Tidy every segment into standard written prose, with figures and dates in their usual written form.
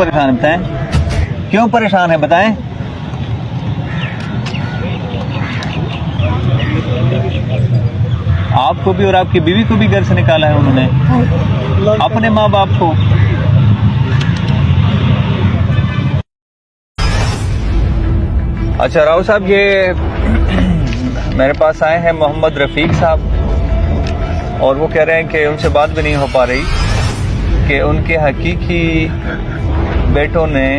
परेशान बताएं, क्यों परेशान है बताएं। आपको भी और आपकी बीवी को भी घर से निकाला है उन्होंने, अपने माँ बाप को। अच्छा राव साहब, ये मेरे पास आए हैं मोहम्मद रफीक साहब, और वो कह रहे हैं कि उनसे बात भी नहीं हो पा रही कि उनके हकीकी बेटों ने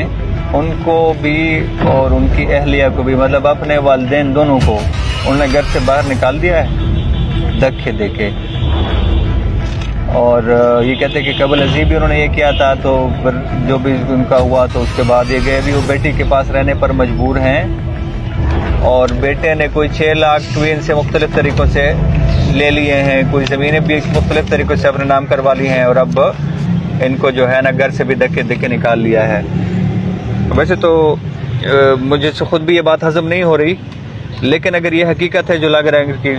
उनको भी और उनकी अहलिया को भी, मतलब अपने वालिदैन दोनों को उन्होंने घर से बाहर निकाल दिया है धक्के देके। और ये कहते हैं कि कबल अजीब भी उन्होंने ये किया था, तो फिर जो भी उनका हुआ तो उसके बाद ये गए भी वो बेटी के पास रहने पर मजबूर हैं। और बेटे ने कोई 6 लाख ट्वीन से मुख्तलिफ तरीक़ों से ले लिए हैं, कोई ज़मीनें भी मुख्तलिफ तरीक़ों से अपने नाम करवा ली हैं, और अब इनको जो है ना घर से भी धक्के देके निकाल लिया है। वैसे तो मुझे से खुद भी ये बात हज़म नहीं हो रही, लेकिन अगर ये हकीकत है जो लग रहा है कि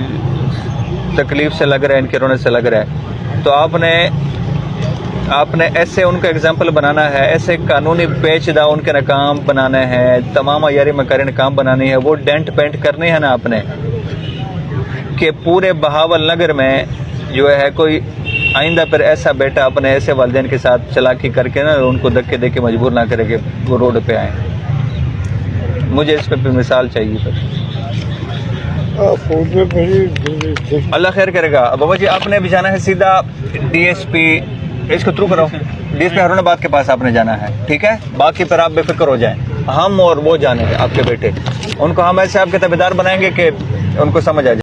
तकलीफ़ से लग रहा है, इनके रोने से लग रहा है, तो आपने ऐसे उनका एग्जाम्पल बनाना है, ऐसे कानूनी पेचदा उनके नाकाम बनाना है, तमाम यारी मकारी नाकाम बनानी है, वो डेंट पेंट करने हैं ना आपने, कि पूरे बहावल नगर में जो है कोई आइंदा पर ऐसा बेटा अपने ऐसे वालिदैन के साथ चालाकी करके ना उनको धक्के दे के मजबूर ना करे कि वो रोड पे आए। मुझे इस पर मिसाल चाहिए फिर। अल्लाह खैर करेगा। बाबा जी, आपने भी जाना है सीधा डीएसपी, इसको थ्रू करो, डीएसपी हारूनाबाद के पास आपने जाना है, ठीक है। बाकी पर आप बेफिक्र हो जाएं, हम और वो जाने आपके बेटे, उनको हम ऐसे आपके ताबेदार बनाएंगे कि उनको समझ आ जाए।